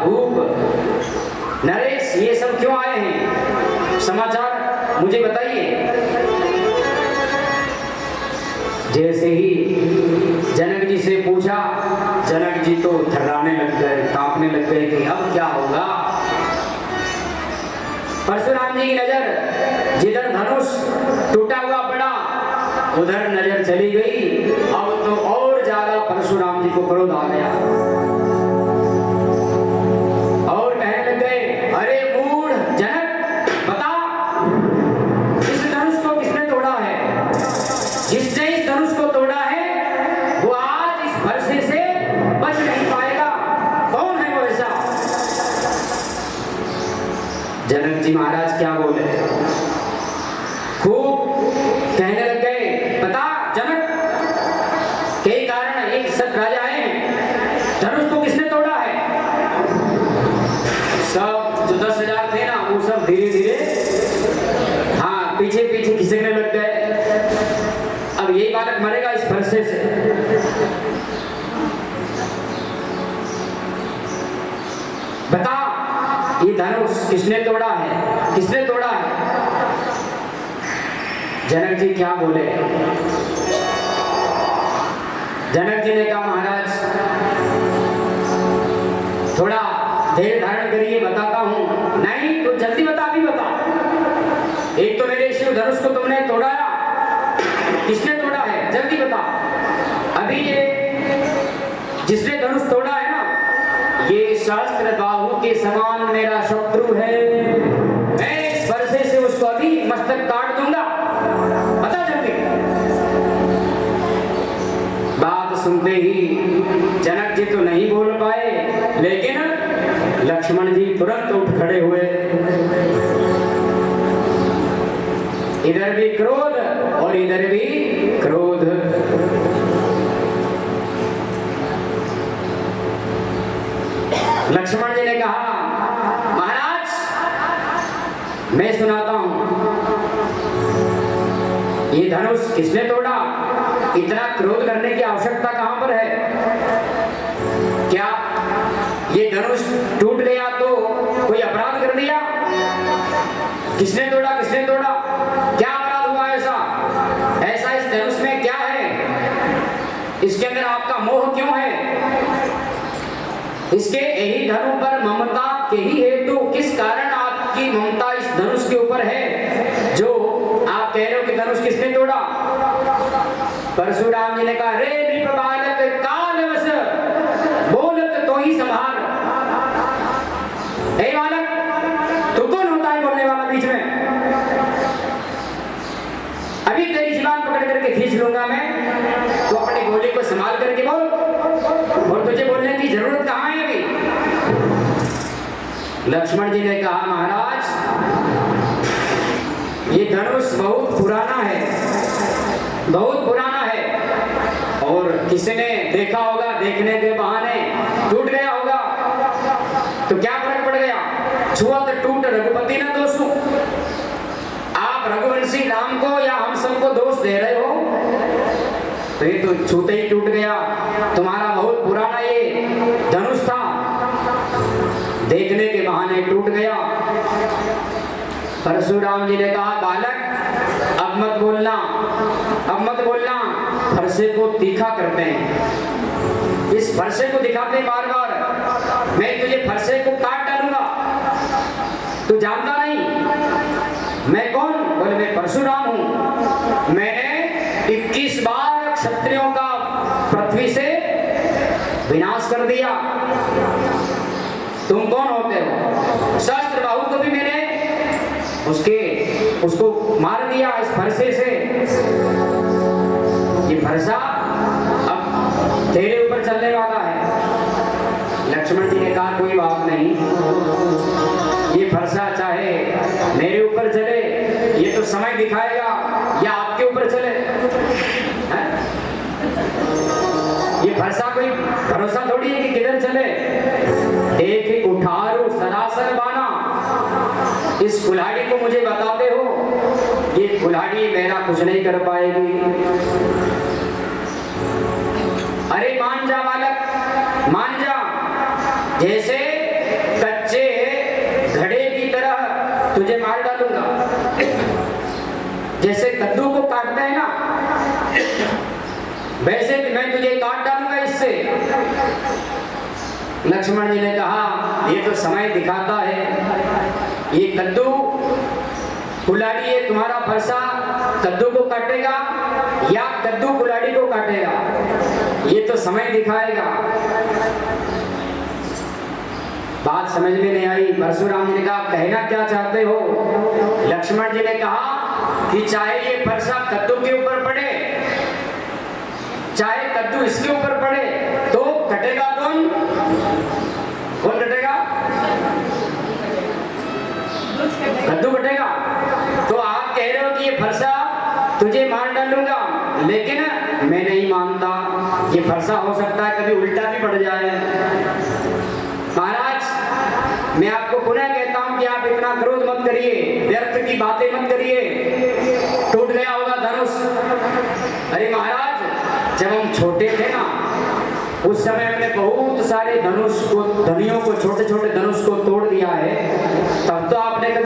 भूप, नरेश, ये सब क्यों आए हैं? समाचार मुझे बताइए। जैसे ही जनक जी से पूछा, जनक जी तो थर्राने लग गए, कांपने लग गए कि अब क्या होगा। परशुराम जी की नजर जिधर धनुष टूटा हुआ पड़ा उधर नजर चली गई। अब तो और ज्यादा परशुराम जी को क्रोध आ गया और कहने लग गए, अरे मूढ़ जनक, बता इस धनुष को किसने तोड़ा है? जिसने इस धनुष को तोड़ा है वो आज इस फरसे से बच नहीं पाएगा। कौन है वो ऐसा? जनक जी महाराज क्या बोले, खूब कहने लग गए, बता जनक, कई कारण, एक सब राजा आए हैं, धनुष को किसने तोड़ा है? सब जो 10,000 थे ना वो सब धीरे धीरे हाँ पीछे पीछे खिसकने लग गए। अब यही बालक मरेगा इस फरसे से। बता ये धनुष किसने तोड़ा है? किसने तोड़ा है? जनक जी क्या बोले? जनक जी ने कहा, महाराज थोड़ा धैर्य धारण करिए, बताता हूं। नहीं तो जल्दी बता, भी बता। एक तो मेरे शिव धनुष को तुमने तोड़ाया, किसने तोड़ा है? जल्दी बता। अभी ये जिसने धनुष तोड़ा है ना, ये सहस्त्र बाहु के समान मेरा शत्रु है। मैं इस फरसे से उसको अभी मस्तक काट दूंगा। बता जल्दी। बात सुनते ही जनक जी तो नहीं बोल पाए, लेकिन लक्ष्मण जी तुरंत उठ खड़े हुए। इधर भी क्रोध और इधर भी क्रोध। लक्ष्मण जी ने कहा, महाराज मैं सुनाता हूं, ये धनुष किसने तोड़ा? इतना क्रोध करने की आवश्यकता कहां पर है? क्या ये धनुष टूट गया तो कोई अपराध कर दिया? किसने तोड़ा? किसने तोड़ा? क्या अपराध हुआ ऐसा? ऐसा इस धनुष में क्या है? इसके अंदर आपका मोह क्यों है? इसके यही धनु पर ममता के ही हेतु किस कारण आपकी ममता इस धनुष के ऊपर है जो आप कह रहे हो कि धनुष किसने तोड़ा? परशुराम जी ने कहा, रे नृप बालक कालवश बोलत तो ही संभाल। हे बालक, तू कौन होता है बोलने वाला बीच में? अभी तेरी जुबान पकड़ करके खींच लूंगा मैं। तो अपनी बोली को संभाल करके बोल, और तुझे बोलने की जरूरत कहां है अभी? लक्ष्मण जी ने कहा, महाराज ये धनुष बहुत पुराना है, बहुत पुराना है, और किसी ने देखा होगा, देखने के बहाने टूट गया होगा, तो क्या फर्क पड़ गया? छुअत टूट रघुपति न दोषु। आप रघुवंशी राम को या हम सबको दोष दे रहे हो, तो ये तो छूते ही टूट गया। तुम्हारा बहुत पुराना ये धनुष था, देखने के बहाने टूट गया। परशुराम जी ने कहा, बालक अब मत बोलना, अब मत बोलना, फरसे को तीखा करते हैं, इस फरसे को दिखाते बार बार, मैं तुझे फरसे को काट डालूंगा। तू जानता नहीं मैं कौन? बोले, मैं परशुराम हूं। मैंने 21 बार क्षत्रियों का पृथ्वी से विनाश कर दिया। तुम कौन होते हो? सहस्त्र बाहु को भी मैंने उसको मार दिया इस फरसे से। ये फरसा अब तेरे ऊपर चलने वाला है। लक्ष्मण जी ने कहा, कोई बात नहीं, ये फरसा चाहे मेरे ऊपर चले, ये तो समय दिखाएगा, या आपके ऊपर चले। ये फरसा कोई भरोसा थोड़ी है कि किधर चले। एक उठारू सरासर बाना, इस कुल्हाड़ी को मुझे बताते हो, ये कुल्हाड़ी मेरा कुछ नहीं कर पाएगी। अरे मान जा बालक, मान जा। जैसे तुझे मार डालूंगा। जैसे कद्दू को काटते हैं ना, वैसे मैं तुझे काट डालूंगा इससे। लक्ष्मण जी ने कहा ये तो समय दिखाता है, ये कद्दू कुल्हाड़ी, ये तुम्हारा फरसा कद्दू को काटेगा या कद्दू कुल्हाड़ी को काटेगा, ये तो समय दिखाएगा। बात समझ में नहीं आई। परशुराम जी ने कहा कहना क्या चाहते हो? लक्ष्मण जी ने कहा कि चाहे ये फरसा कद्दू के ऊपर पड़े, चाहे कद्दू इसके ऊपर पड़े, तो कटेगा कौन? कौन कटेगा? कद्दू कटेगा। तो आप कह रहे हो कि ये फरसा तुझे मार डालूंगा, लेकिन मैं नहीं मानता। ये फरसा हो सकता है कभी उल्टा भी पड़ जाए। महाराज, मैं आपको पुनः कहता हूं कि आप इतना क्रोध मत करिए, व्यर्थ की बातें मत करिए। टूट गया होगा धनुष। अरे महाराज, जब हम छोटे थे ना, उस समय हमने बहुत सारे धनुष को, धनियों को, छोटे छोटे धनुष को तोड़ दिया है। तब तो आपने